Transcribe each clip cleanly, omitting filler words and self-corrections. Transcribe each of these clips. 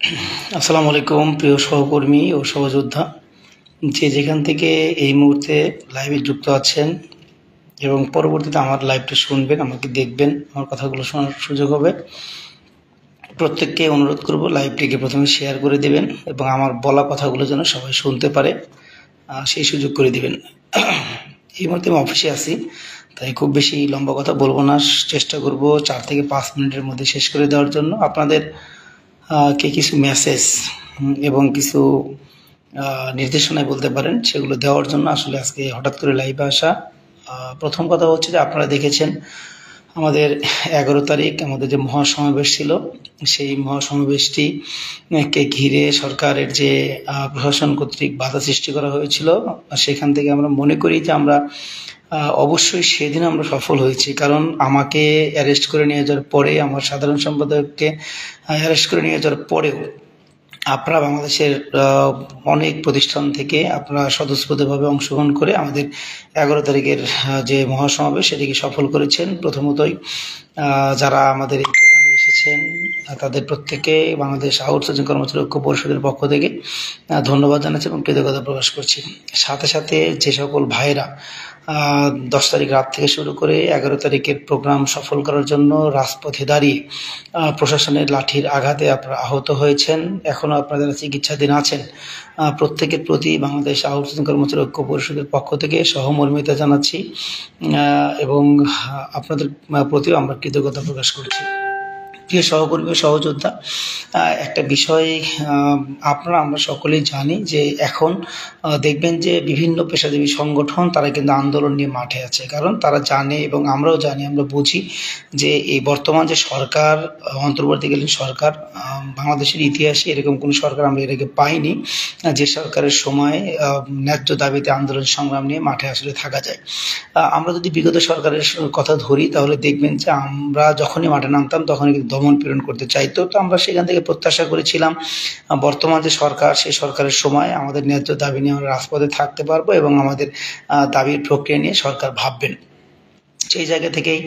আসসালামু আলাইকুম প্রিয় সহকর্মী ও সহযোদ্ধা, যে যেখান থেকে এই মুহূর্তে লাইভে যুক্ত আছেন এবং পরবর্তীতে আমার লাইভটা শুনবেন, আমাকে দেখবেন, আমার কথাগুলো শোনার সুযোগ হবে। প্রত্যেককে অনুরোধ করব লাইভটিকে প্রথমে শেয়ার করে দেবেন এবং আমার বলা কথাগুলো যেন সবাই শুনতে পারে সেই সুযোগ করে দিবেন। এই মুহূর্তে আমি অফিসে আছি, তাই খুব বেশি লম্বা কথা বলবো না, চেষ্টা করব 4 থেকে 5 মিনিটের মধ্যে শেষ করে দেওয়ার জন্য। আপনাদের কে কিছু মেসেজ এবং কিছু নির্দেশনায় বলতে পারেন, সেগুলো দেওয়ার জন্য আসলে আজকে হঠাৎ করে লাইভে আসা। প্রথম কথা হচ্ছে যে আপনারা দেখেছেন আমাদের 11 তারিখ আমাদের যে মহাসমাবেশ ছিল, সেই মহাসমাবেশটি কে ঘিরে সরকারের যে প্রশাসন কর্তৃক বাধা সৃষ্টি করা হয়েছিল, সেখান থেকে আমরা মনে করি যে আমরা অবশ্যই সেদিন আমরা সফল হয়েছি। কারণ আমাকে অ্যারেস্ট করে নিয়ে যাওয়ার পরে, আমার সাধারণ সম্পাদককে অ্যারেস্ট করে নিয়ে যাওয়ার পরেও আপনারা বাংলাদেশের অনেক প্রতিষ্ঠান থেকে আপনারা স্বতঃস্ফূর্তভাবে অংশগ্রহণ করে আমাদের 11 তারিখের যে মহাসমাবেশ সেটিকে সফল করেছেন। প্রথমতই যারা আমাদের এই প্রোগ্রামে এসেছেন তাদের প্রত্যেককে বাংলাদেশ আউটসোর্সিং কর্মচারী ঐক্য পরিষদের পক্ষ থেকে ধন্যবাদ জানাচ্ছি এবং কৃতজ্ঞতা প্রকাশ করছি। সাথে সাথে যে সকল ভাইয়েরা 10 তারিখ রাত থেকে শুরু করে 11 তারিখের প্রোগ্রাম সফল করার জন্য রাজপথে দাঁড়িয়ে প্রশাসনের লাঠির আঘাতে আপনারা আহত হয়েছেন, এখনও আপনারা চিকিৎসাধীন আছেন, প্রত্যেকের প্রতি বাংলাদেশ আউটসোর্সিং কর্মচারী ঐক্য পরিষদের পক্ষ থেকে সহমর্মিতা জানাচ্ছি এবং আপনাদের প্রতিও আমরা কৃতজ্ঞতা প্রকাশ করছি। প্রিয় সহকর্মী ও সহযোদ্ধা, একটা বিষয় আপনারা আমরা সকলেই জানি যে এখন দেখবেন যে বিভিন্ন পেশাজীবী সংগঠন তারা কিন্তু আন্দোলন নিয়ে মাঠে আছে, কারণ তারা জানে এবং আমরাও জানি, আমরা বুঝি যে এই বর্তমান যে সরকার, অন্তর্বর্তীকালীন সরকার, বাংলাদেশের ইতিহাসে এরকম কোনো সরকার আমরা এর আগে পাইনি যে সরকারের সময় ন্যায্য দাবিতে আন্দোলন সংগ্রাম নিয়ে মাঠে আসলে থাকা যায়। আমরা যদি বিগত সরকারের কথা ধরি তাহলে দেখবেন যে আমরা যখনই মাঠে নামতাম তখনই কিন্তু দমন পীড়ন করতে চাইতো। তো আমরা সেখান থেকে প্রত্যাশা করেছিলাম বর্তমান যে সরকার, সেই সরকারের সময় আমাদের ন্যায্য দাবি নিয়ে আমরা রাজপথে থাকতে পারবো এবং আমাদের দাবির প্রক্রিয়া নিয়ে সরকার ভাববেন। সেই জায়গা থেকেই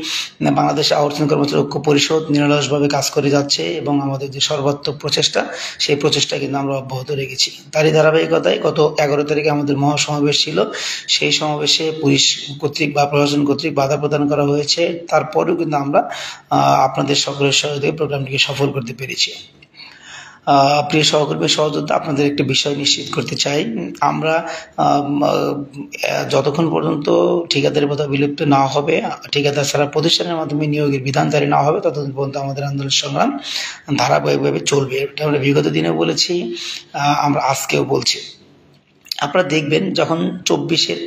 বাংলাদেশ আউটসোর্সিং কর্মচারী ঐক্য পরিষদ নিরলসভাবে কাজ করে যাচ্ছে এবং আমাদের যে সর্বাত্মক প্রচেষ্টা, সেই প্রচেষ্টা কিন্তু আমরা অব্যাহত রেখেছি। তারই ধারাবাহিকতায় গত 11 তারিখে আমাদের মহাসমাবেশ ছিল, সেই সমাবেশে পুলিশ কর্তৃক বা প্রশাসন কর্তৃক বাধা প্রদান করা হয়েছে, তারপরেও কিন্তু আমরা আপনাদের সকলের সহযোগিতায় প্রোগ্রামটিকে সফল করতে পেরেছি। প্রিয় সহকর্মী সহযোদ্ধা, আপনাদের একটা বিষয় নিশ্চিত করতে চাই, আমরা যতক্ষণ পর্যন্ত ঠিকাদারের কথা বিলুপ্ত না হবে, ঠিকাদার ছাড়া প্রতিষ্ঠানের মাধ্যমে নিয়োগের বিধান জারি না হবে, ততদিন পর্যন্ত আমাদের আন্দোলন সংগ্রাম ধারাবাহিকভাবে চলবে। এটা আমরা বিগত দিনে বলেছি, আমরা আজকেও বলছি। আপনারা দেখবেন যখন 24-এর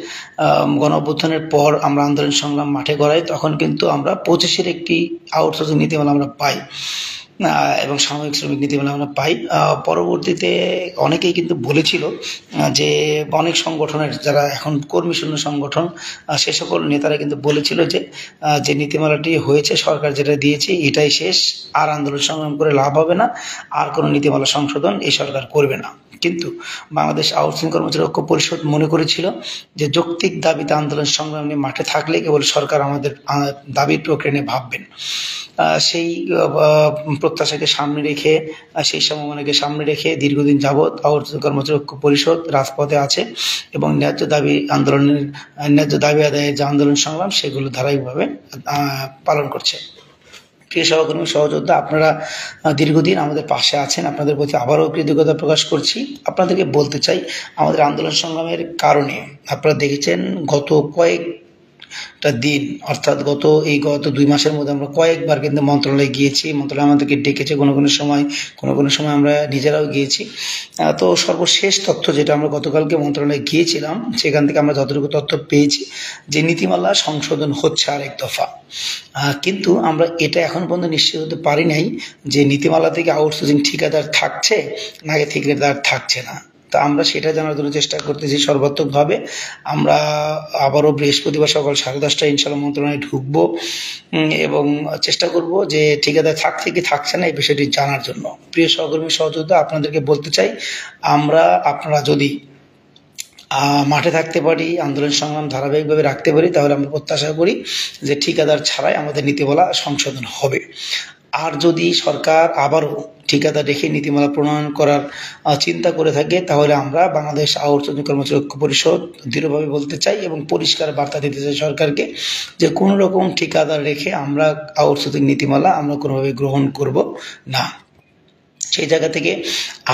গণঅভ্যুত্থানের পর আমরা আন্দোলন সংগ্রাম মাঠে গড়াই, তখন কিন্তু আমরা 25-এর একটি আউটসোর্সিং নীতিমালা আমরা পাই এবং সাময়িক শ্রমিক নীতিমালা আমরা পাই। পরবর্তীতে অনেকেই কিন্তু বলেছিল যে অনেক সংগঠনের যারা এখন কর্মী শূন্য সংগঠন, সে সকল নেতারা কিন্তু বলেছিল যে নীতিমালাটি হয়েছে, সরকার যেটা দিয়েছে এটাই শেষ, আর আন্দোলন সংগ্রাম করে লাভ হবে না, আর কোনো নীতিমালা সংশোধন এই সরকার করবে না। কিন্তু বাংলাদেশ আউটসোর্সিং কর্মচারী ঐক্য পরিষদ মনে করেছিল যে যৌক্তিক দাবিতে আন্দোলন সংগ্রাম নিয়ে মাঠে থাকলে কেবল সরকার আমাদের দাবির প্রক্রিয়া নিয়ে ভাববেন। সেই প্রত্যাশাকে সামনে রেখে, সেই সম্ভাবনাকে সামনে রেখে দীর্ঘদিন যাবৎ আউটসোর্সিং কর্মচারী ঐক্য পরিষদ রাজপথে আছে এবং ন্যায্য দাবি আদায়ের যে আন্দোলন সংগ্রাম সেগুলো ধারাবাহিকভাবে পালন করছে। প্রিয় সহকর্মী সহযোদ্ধা, আপনারা দীর্ঘদিন আমাদের পাশে আছেন, আপনাদের প্রতি আবারও কৃতজ্ঞতা প্রকাশ করছি। আপনাদেরকে বলতে চাই, আমাদের আন্দোলন সংগ্রামের কারণে আপনারা দেখেছেন গত কয়েকটা দিন, অর্থাৎ গত 2 মাসের মধ্যে আমরা কয়েকবার কিন্তু মন্ত্রণালয়ে গিয়েছি, মন্ত্রণালয় আমাদেরকে ডেকেছে, কোনো কোনো সময় আমরা নিজেরাও গিয়েছি। তো সর্বশেষ তথ্য যেটা আমরা গতকালকে মন্ত্রণালয়ে গিয়েছিলাম, সেখান থেকে আমরা যতটুকু তথ্য পেয়েছি যে নীতিমালা সংশোধন হচ্ছে আরেক দফা, কিন্তু আমরা এটা এখন পর্যন্ত নিশ্চিত হতে পারি নাই যে নীতিমালা থেকে আউটসোর্সিং ঠিকাদার থাকছে নাকি ঠিকাদার থাকছে না। তা আমরা সেটা জানার জন্য চেষ্টা করতেছি সর্বাত্মকভাবে। আমরা আবারও বৃহস্পতিবার সকাল 10:30টায় ইনশাআল্লাহ মন্ত্রণালয়ে ঢুকবো এবং চেষ্টা করব যে ঠিকাদার থাকছে কি থাকছে না এই বিষয়টি জানার জন্য। প্রিয় সহকর্মী সহযোদ্ধা, আপনাদেরকে বলতে চাই, আপনারা যদি মাঠে থাকতে পারি, আন্দোলন সংগ্রাম ধারাবাহিকভাবে রাখতে পারি, তাহলে আমরা প্রত্যাশা করি যে ঠিকাদার ছাড়াই আমাদের নীতিমালা সংশোধন হবে। আর যদি সরকার আবারও ঠিকাদার রেখে নীতিমালা প্রণয়ন করার চিন্তা করে থাকে, তাহলে আমরা বাংলাদেশ আউটসোর্সিং কর্মচারী ঐক্য পরিষদ দৃঢ়ভাবে বলতে চাই এবং পরিষ্কার বার্তা দিতে চাই সরকারকে যে কোনো রকম ঠিকাদার রেখে আমরা আউটসোর্সিং নীতিমালা আমরা কোনোভাবে গ্রহণ করব না। সেই জায়গা থেকে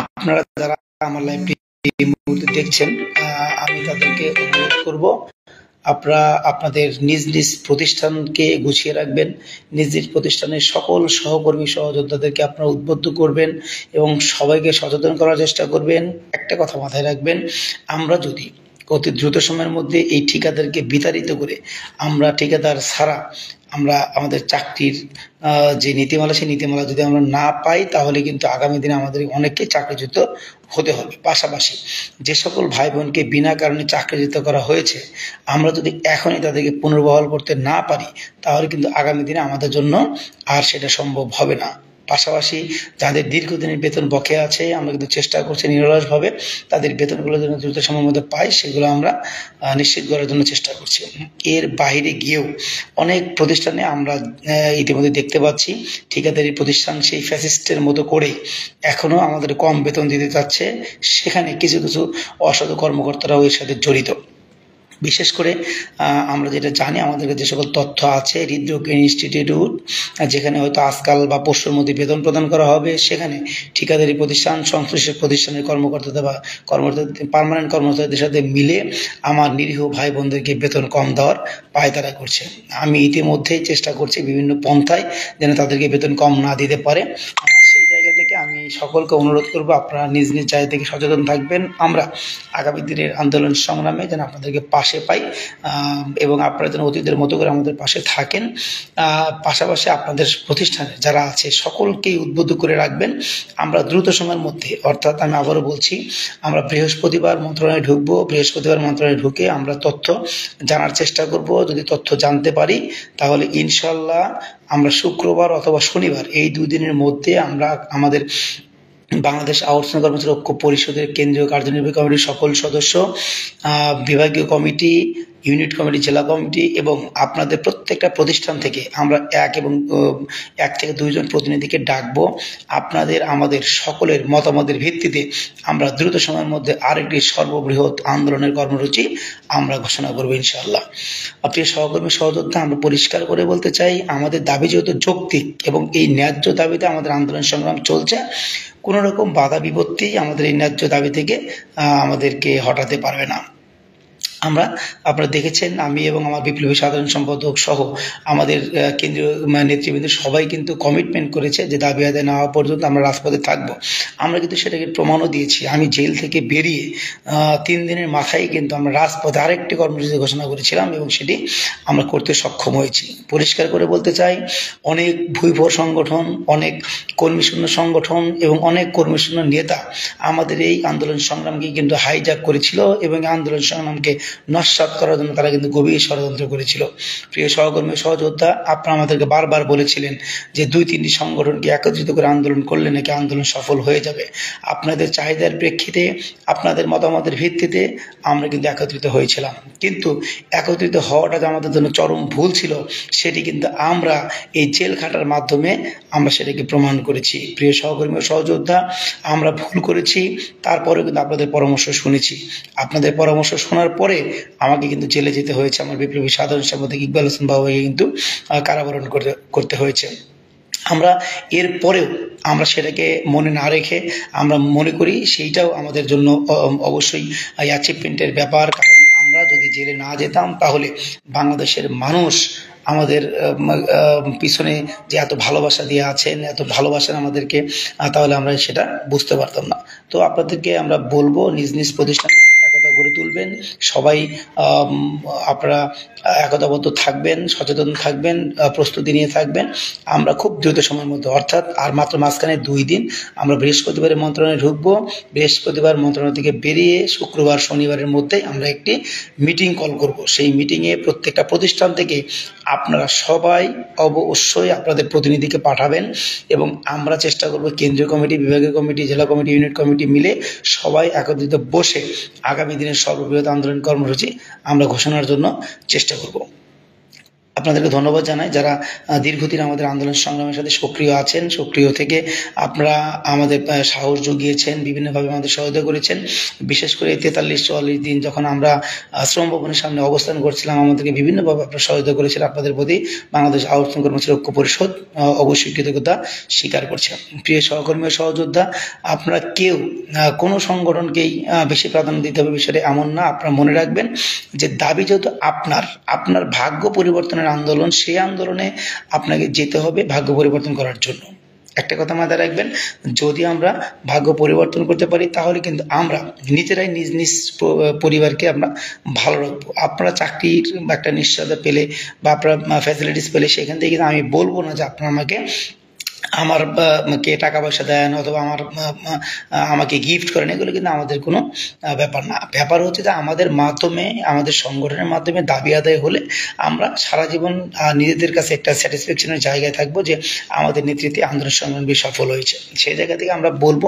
আপনারা যারা আমার লাইভটি এই মুহূর্তে দেখছেন, আমি তাদেরকে অনুরোধ করব আপনারা আপনাদের নিজ নিজ প্রতিষ্ঠানকে গুছিয়ে রাখবেন, নিজ নিজ প্রতিষ্ঠানের সকল সহকর্মী সহযোদ্ধাদেরকে আপনারা উদ্বুদ্ধ করবেন এবং সবাইকে সচেতন করার চেষ্টা করবেন। একটা কথা মাথায় রাখবেন, আমরা যদি অতি দ্রুত সময়ের মধ্যে এই ঠিকাদারকে বিতাড়িত করে আমরা ঠিকাদার ছাড়া আমরা আমাদের চাকরির যে নীতিমালা সেই নীতিমালা যদি আমরা না পাই, তাহলে কিন্তু আগামী দিনে আমাদের অনেককে চাকরিচ্যুত হতে হবে। পাশাপাশি যে সকল ভাই বোনকে বিনা কারণে চাকরিচ্যুত করা হয়েছে, আমরা যদি এখনই তাদেরকে পুনর্বহাল করতে না পারি, তাহলে কিন্তু আগামী দিনে আমাদের জন্য আর সেটা সম্ভব হবে না। পাশাপাশি যাদের দীর্ঘদিনের বেতন বকেয়া আছে, আমরা কিন্তু চেষ্টা করছি নিরলসভাবে তাদের বেতনগুলো যেন দ্রুত সময়ের মধ্যে পাই, সেগুলো আমরা নিশ্চিত করার জন্য চেষ্টা করছি। এর বাইরে গিয়েও অনেক প্রতিষ্ঠানে আমরা ইতিমধ্যে দেখতে পাচ্ছি ঠিকাদারি প্রতিষ্ঠান সেই ফ্যাসিস্টের মতো করে এখনো আমাদের কম বেতন দিতে চাচ্ছে, সেখানে কিছু কিছু অসাধু কর্মকর্তারাও এর সাথে জড়িত। বিশেষ করে আমরা যেটা জানি, আমাদের যে সকল তথ্য আছে, হৃদরোগ ইনস্টিটিউট যেখানে হয়তো আজকাল বা পরশুর মধ্যে বেতন প্রদান করা হবে, সেখানে ঠিকাদারি প্রতিষ্ঠান সংশ্লিষ্ট প্রতিষ্ঠানের কর্মকর্তা বা পার্মানেন্ট কর্মচারীদের সাথে মিলে আমার নিরীহ ভাই বোনদেরকে বেতন কম দেওয়ার পায়তারা করছে। আমি ইতিমধ্যেই চেষ্টা করছি বিভিন্ন পন্থায় যেন তাদেরকে বেতন কম না দিতে পারে। সেই জায়গা থেকে আমি সকলকে অনুরোধ করব, আপনারা নিজ নিজ জায়গা থেকে সচেতন থাকবেন। আমরা আগামী দিনের আন্দোলন সংগ্রামে যেন আপনাদেরকে পাশে পাই এবং আপনারা যেন অতীতের মতো করে আমাদের পাশে থাকেন। পাশাপাশি আপনাদের প্রতিষ্ঠানে যারা আছে সকলকেই উদ্বুদ্ধ করে রাখবেন। আমরা দ্রুত সময়ের মধ্যে, অর্থাৎ আমি আবারও বলছি, আমরা বৃহস্পতিবার মন্ত্রণালয়ে ঢুকবো। বৃহস্পতিবার মন্ত্রণালয়ে ঢুকে আমরা তথ্য জানার চেষ্টা করব। যদি তথ্য জানতে পারি, তাহলে ইনশাল্লাহ আমরা শুক্রবার অথবা শনিবার এই 2 দিনের মধ্যে আমরা আমাদের বাংলাদেশ আউটসোর্সিং কর্মচারী ঐক্য পরিষদের কেন্দ্রীয় কার্যনির্বাহী কমিটির সকল সদস্য, বিভাগীয় কমিটি, ইউনিট কমিটি, জেলা কমিটি এবং আপনাদের প্রত্যেকটা প্রতিষ্ঠান থেকে আমরা 1 থেকে 2 জন প্রতিনিধিকে ডাকবো। আপনাদের আমাদের সকলের মতামতের ভিত্তিতে আমরা দ্রুত সময়ের মধ্যে আরেকটি সর্ববৃহৎ আন্দোলনের কর্মসূচি আমরা ঘোষণা করবো ইনশাআল্লাহ। প্রিয় সহকর্মী সহযোদ্ধা, আমরা পরিষ্কার করে বলতে চাই, আমাদের দাবি যেহেতু যৌক্তিক এবং এই ন্যায্য দাবিতে আমাদের আন্দোলন সংগ্রাম চলছে, কোনো রকম বাধা বিপত্তি আমাদের এই ন্যায্য দাবি থেকে আমাদেরকে হটাতে পারবে না। আপনারা দেখেছেন, আমি এবং আমার বিপ্লবী সাধারণ সম্পাদক সহ আমাদের কেন্দ্রীয় নেতৃবৃন্দ সবাই কিন্তু কমিটমেন্ট করেছে যে দাবি আদায় না হওয়া পর্যন্ত আমরা রাজপথে থাকবো। আমরা কিন্তু সেটাকে প্রমাণও দিয়েছি। আমি জেল থেকে বেরিয়ে 3 দিনের মাথায় কিন্তু আমরা রাজপথে আরেকটি কর্মসূচি ঘোষণা করেছিলাম এবং সেটি আমরা করতে সক্ষম হয়েছি। পরিষ্কার করে বলতে চাই, অনেক ভুইভর সংগঠন, অনেক কর্মীশূন্য সংগঠন এবং অনেক কর্মীশূন্য নেতা আমাদের এই আন্দোলন সংগ্রামকে কিন্তু হাইজ্যাক করেছিল এবং আন্দোলন সংগ্রামকে নস্যাৎ করার জন্য তারা কিন্তু গভীর ষড়যন্ত্র করেছিল। প্রিয় সহকর্মী সহযোদ্ধা, আপনারা আমাদেরকে বারবার বলেছিলেন যে 2-3টি সংগঠনকে একত্রিত করে আন্দোলন করলে নাকি আন্দোলন সফল হয়ে যাবে। আপনাদের চাহিদার প্রেক্ষিতে, আপনাদের মতামতের ভিত্তিতে আমরা কিন্তু একত্রিত হয়েছিলাম, কিন্তু একত্রিত হওয়াটা যে আমাদের জন্য চরম ভুল ছিল, সেটি কিন্তু আমরা এই জেল খাটার মাধ্যমে আমরা সেটাকে প্রমাণ করেছি। প্রিয় সহকর্মী ও সহযোদ্ধা, আমরা ভুল করেছি, তারপরেও কিন্তু আপনাদের পরামর্শ শুনেছি। আপনাদের পরামর্শ শোনার পরে আমাকে কিন্তু জেলে যেতে হয়েছে। আমার বিপ্লবী সাধারণ সম্পাদক ইকবাল হোসেন বাবুকে কিন্তু কারাবরণ করতে হয়েছে। আমরা এর পরেও আমরা সেটাকে মনে না রেখে আমরা মনে করি সেইটাও আমাদের জন্য অবশ্যই অ্যাচিভমেন্টের ব্যাপার। কারণ আমরা যদি জেলে না যেতাম, তাহলে বাংলাদেশের মানুষ আমাদের পিছনে যে এত ভালোবাসা দিয়ে আছেন, এত ভালোবাসেন আমাদেরকে, তাহলে আমরা সেটা বুঝতে পারতাম না। তো আপনাদেরকে আমরা বলবো, নিজ নিজ প্রতিষ্ঠানে একতা গড়ে তুলবেন। সবাই আপনারা একতাবদ্ধ থাকবেন, সচেতন থাকবেন, প্রস্তুতি নিয়ে থাকবেন। আমরা খুব দ্রুত সময়ের মধ্যে, অর্থাৎ আর মাত্র মাঝখানে 2 দিন, আমরা বৃহস্পতিবারে মন্ত্রণালয়ে ঢুকবো। বৃহস্পতিবার মন্ত্রণালয় থেকে বেরিয়ে শুক্রবার শনিবারের মধ্যে আমরা একটি মিটিং কল করব। সেই মিটিংয়ে প্রত্যেকটা প্রতিষ্ঠান থেকে আপনারা সবাই অবশ্যই আপনাদের প্রতিনিধিকে পাঠাবেন এবং আমরা চেষ্টা করব কেন্দ্রীয় কমিটি, বিভাগীয় কমিটি, জেলা কমিটি, ইউনিট কমিটি মিলে সবাই একত্রিত বসে আগামী দিনের সর্ববৃহৎ আন্দোলন কর্মসূচি আমরা ঘোষণার জন্য চেষ্টা করব। আপনাদেরকে ধন্যবাদ জানাই যারা দীর্ঘদিন আমাদের আন্দোলন সংগ্রামের সাথে সক্রিয় আছেন, সক্রিয় থেকে আপনারা আমাদের সাহস জুগিয়েছেন, বিভিন্নভাবে আমাদের সহায়তা করেছেন। বিশেষ করে 43-44 দিন যখন আমরা শ্রম ভবনের সামনে অবস্থান করছিলাম, আমাদেরকে বিভিন্নভাবে আপনারা সহায়তা করেছেন। আপনাদের প্রতি বাংলাদেশ আহ্বান কর্মচারী ঐক্য পরিষদ অবশ্যই কৃতজ্ঞতা স্বীকার করছে। প্রিয় সহকর্মী ও সহযোদ্ধা, আপনারা কেউ কোনো সংগঠনকেই বেশি প্রাধান্য দিতে হবে বিষয়টা এমন না। আপনারা মনে রাখবেন যে দাবি যেহেতু আপনার ভাগ্য পরিবর্তনের আন্দোলন, সেই আন্দোলনে আপনাকে যেতে হবে ভাগ্য পরিবর্তন করার জন্য। একটা কথা মাথায় রাখবেন, যদি আমরা ভাগ্য পরিবর্তন করতে পারি তাহলে কিন্তু আমরা নিজেরাই নিজ নিজ পরিবারকে আমরা ভালো রাখবো। আপনারা চাকরির একটা নিশ্চয়তা পেলে বা আপনারা ফ্যাসিলিটিস পেলে সেখান থেকে কিন্তু আমি বলবো না যে আপনারা আমাকে টাকা পয়সা দেন অথবা আমাকে গিফট করেন, এগুলো কিন্তু আমাদের কোনো ব্যাপার না। ব্যাপার হচ্ছে যে আমাদের মাধ্যমে, আমাদের সংগঠনের মাধ্যমে দাবি আদায় হলে আমরা সারা জীবন নিজেদের কাছে একটা স্যাটিসফ্যাকশনের জায়গায় থাকবো যে আমাদের নেতৃত্বে আন্দোলন সংগ্রামী সফল হয়েছে। সেই জায়গা থেকে আমরা বলবো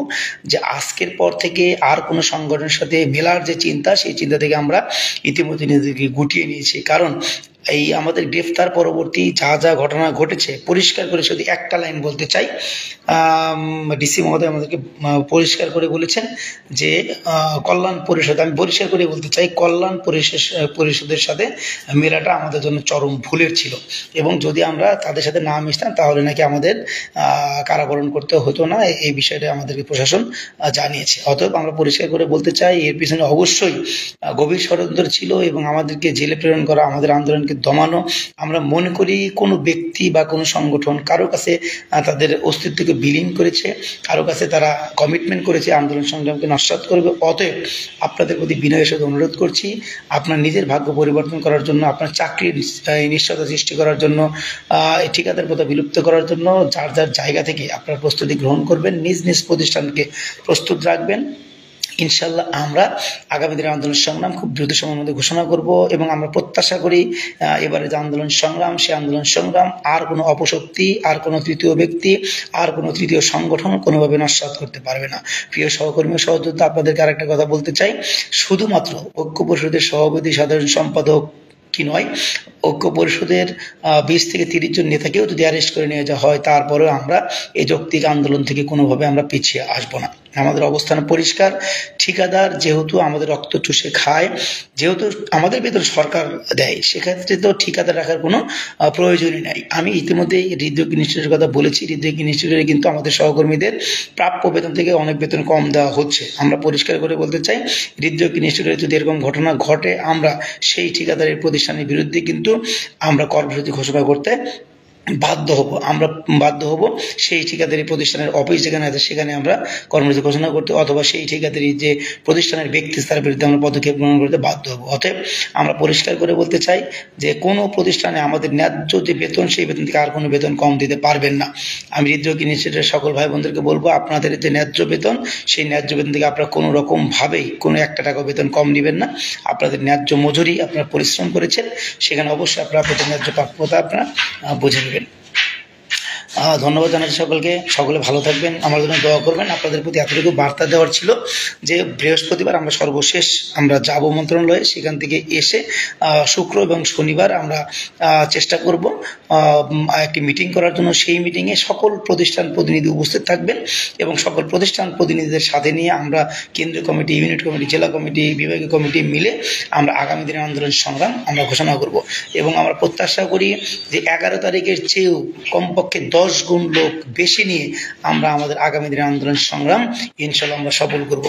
যে আজকের পর থেকে আর কোনো সংগঠনের সাথে মেলার যে চিন্তা, সেই চিন্তা থেকে আমরা ইতিমধ্যে নিজেদেরকে গুটিয়ে নিয়েছি। কারণ এই আমাদের গ্রেফতার পরবর্তী যা যা ঘটনা ঘটেছে, পরিষ্কার করে যদি একটা লাইন বলতে চাই, ডিসি মহোদয় আমাদেরকে পরিষ্কার করে বলেছেন যে কল্যাণ পরিষদ, আমি পরিষ্কার করে বলতে চাই, কল্যাণ পরিষদের সাথে মেলাটা আমাদের জন্য চরম ভুলের ছিল এবং যদি আমরা তাদের সাথে না মিশতাম তাহলে নাকি আমাদের কারাবরণ করতে হতো না। এই বিষয়টা আমাদেরকে প্রশাসন জানিয়েছে। অতএব আমরা পরিষ্কার করে বলতে চাই এর পিছনে অবশ্যই গভীর ষড়যন্ত্র ছিল এবং আমাদেরকে জেলে প্রেরণ করা, আমাদের আন্দোলনকে দমানো। আমরা মনে করি কোনো ব্যক্তি বা কোনো সংগঠন কারো কাছে তাদের অস্তিত্বকে বিলীন করেছে, কারো কাছে তারা কমিটমেন্ট করেছে আন্দোলন সংগ্রামকে নস্যাৎ করবে। অতএব আপনাদের প্রতি বিনয়ের সাথে অনুরোধ করছি, আপনার নিজের ভাগ্য পরিবর্তন করার জন্য, আপনার চাকরির নিশ্চয়তা সৃষ্টি করার জন্য, ঠিকাদার প্রথা বিলুপ্ত করার জন্য যার যার জায়গা থেকে আপনারা প্রস্তুতি গ্রহণ করবেন, নিজ নিজ প্রতিষ্ঠানকে প্রস্তুত রাখবেন। ইনশাল্লাহ আমরা আগামী দিনের আন্দোলন সংগ্রাম খুব দ্রুত সময়ের মধ্যে ঘোষণা করব এবং আমরা প্রত্যাশা করি এবারে যে আন্দোলন সংগ্রাম, সে আন্দোলন সংগ্রাম আর কোনো অপশক্তি, আর কোনো তৃতীয় ব্যক্তি, আর কোনো তৃতীয় সংগঠন কোনোভাবে নস্যাৎ করতে পারবে না। প্রিয় সহকর্মী ও সহযোদ্ধা, আপনাদেরকে আরেকটা কথা বলতে চাই, শুধুমাত্র ঐক্য পরিষদের সভাপতি, সাধারণ সম্পাদক কি নয়, ঐক্য পরিষদের 20 থেকে 30 জন নেতাকেও যদি অ্যারেস্ট করে নিয়ে যাওয়া হয়, তারপরেও আমরা এই যৌক্তিক আন্দোলন থেকে কোনোভাবে আমরা পিছিয়ে আসবো না। আমাদের অবস্থান পরিষ্কার। ঠিকাদার যেহেতু আমাদের রক্ত চুষে খায়, যেহেতু আমাদের বেতন সরকার দেয়, সেক্ষেত্রে তো ঠিকাদার রাখার কোনো প্রয়োজনই নাই। আমি ইতিমধ্যেই হৃদরোগ ইনস্টিটিউটের কথা বলেছি। হৃদরোগ ইনস্টিটিউটে কিন্তু আমাদের সহকর্মীদের প্রাপ্য বেতন থেকে অনেক বেতন কম দেওয়া হচ্ছে। আমরা পরিষ্কার করে বলতে চাই, হৃদরোগ ইনস্টিটিউটে যদি এরকম ঘটনা ঘটে, আমরা সেই ঠিকাদারের প্রতিষ্ঠানের বিরুদ্ধে কিন্তু আমরা কর্মসূচি ঘোষণা করতে বাধ্য হব। সেই ঠিকাদারি প্রতিষ্ঠানের অফিস যেখানে আছে সেখানে আমরা কর্মসূচি ঘোষণা করতে, অথবা সেই ঠিকাদারি যে প্রতিষ্ঠানের ব্যক্তি তার বিরুদ্ধে আমরা পদক্ষেপ গ্রহণ করতে বাধ্য হব। অতএব আমরা পরিষ্কার করে বলতে চাই যে কোনো প্রতিষ্ঠানে আমাদের ন্যায্য যে বেতন, সেই বেতন থেকে আর কোনো বেতন কম দিতে পারবেন না। আমি হৃদরোগ ইনস্টিটিউটের সকল ভাই বোনদেরকে বলবো, আপনাদের যে ন্যায্য বেতন, সেই ন্যায্য বেতন থেকে আপনারা কোনো রকম ভাবেই কোনো একটা টাকা বেতন কম নেবেন না। আপনাদের ন্যায্য মজুরি, আপনারা পরিশ্রম করেছেন, সেখানে অবশ্যই আপনারা আপনাদের ন্যায্য প্রাপ্যতা আপনারা বুঝে নেবেন। ধন্যবাদ জানাচ্ছি সকলকে। সকলে ভালো থাকবেন, আমার জন্য দোয়া করবেন। আপনাদের প্রতি এতটুকু বার্তা দেওয়ার ছিল যে বৃহস্পতিবার আমরা সর্বশেষ আমরা যাব মন্ত্রণালয়ে, সেখান থেকে এসে শুক্র এবং শনিবার আমরা চেষ্টা করব একটি মিটিং করার জন্য। সেই মিটিংয়ে সকল প্রতিষ্ঠান প্রতিনিধি উপস্থিত থাকবেন এবং সকল প্রতিষ্ঠান প্রতিনিধিদের সাথে নিয়ে আমরা কেন্দ্রীয় কমিটি, ইউনিট কমিটি, জেলা কমিটি, বিভাগীয় কমিটি মিলে আমরা আগামী দিনের আন্দোলন সংগ্রাম আমরা ঘোষণা করব এবং আমরা প্রত্যাশা করি যে 11 তারিখের চেয়েও কমপক্ষে 10 গুণ লোক বেশি নিয়ে আমরা আমাদের আগামী দিনের আন্দোলন সংগ্রাম ইনশাল্লাহ আমরা সফল করব।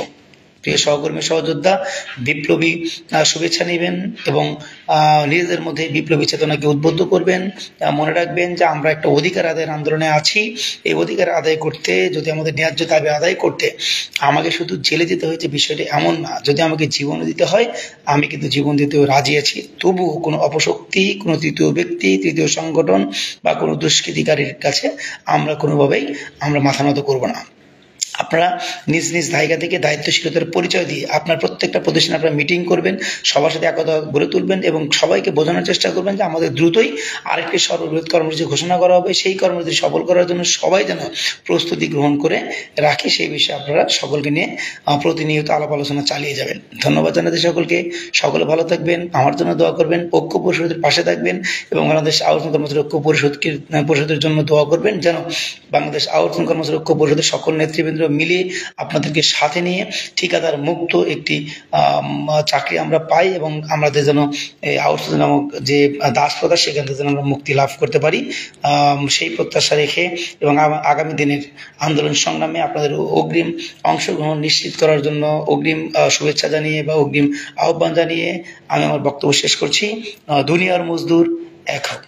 প্রিয় সহকর্মী সহযোদ্ধা, বিপ্লবী শুভেচ্ছা নেবেন এবং নিজেদের মধ্যে বিপ্লবী চেতনাকে উদ্বুদ্ধ করবেন। মনে রাখবেন যে আমরা একটা অধিকার আদায়ের আন্দোলনে আছি। এই অধিকার আদায় করতে, যদি আমাদের ন্যায্য দাবি আদায় করতে আমাকে শুধু জেলে যেতে হয়েছে, বিষয়টি এমন না। যদি আমাকে জীবন দিতে হয়, আমি কিন্তু জীবন দিতেও রাজি আছি। তবুও কোনো অপশক্তি, কোনো তৃতীয় ব্যক্তি, তৃতীয় সংগঠন বা কোনো দুষ্কৃতিকারীর কাছে আমরা কোনোভাবেই আমরা মাথা নত করব না। আপনারা নিজ নিজ জায়গা থেকে দায়িত্বশীলতার পরিচয় দিয়ে আপনার প্রত্যেকটা প্রতিষ্ঠানে আপনারা মিটিং করবেন, সবার সাথে একতা গড়ে তুলবেন এবং সবাইকে বোঝানোর চেষ্টা করবেন যে আমাদের দ্রুতই আরেকটি সর্ববৃহৎ কর্মসূচি ঘোষণা করা হবে। সেই কর্মসূচি সফল করার জন্য সবাই যেন প্রস্তুতি গ্রহণ করে রাখে, সেই বিষয়ে আপনারা সকলকে নিয়ে প্রতিনিয়ত আলাপ আলোচনা চালিয়ে যাবেন। ধন্যবাদ জানাতে সকলকে। সকলে ভালো থাকবেন, আমার জন্য দোয়া করবেন, ঐক্য পরিষদের পাশে থাকবেন এবং বাংলাদেশ আওয়ামী কর্মচারী ঐক্য পরিষদের জন্য দোয়া করবেন, যেন বাংলাদেশ আওয়ামী কর্মচারী ঐক্য পরিষদের সকল নেতৃবৃন্দ মিলে আপনাদেরকে সাথে নিয়ে ঠিকাদার মুক্ত একটি চাকরি আমরা পাই এবং আমাদের যেন এই আউটসোর্সিং নামক যে দাসপ্রথা সেখান থেকে যেন আমরা মুক্তি লাভ করতে পারি, সেই প্রত্যাশা রেখে এবং আগামী দিনের আন্দোলন সংগ্রামে আপনাদের অগ্রিম অংশগ্রহণ নিশ্চিত করার জন্য অগ্রিম শুভেচ্ছা জানিয়ে বা অগ্রিম আহ্বান জানিয়ে আমি আমার বক্তব্য শেষ করছি। দুনিয়ার মজদুর এক হোক।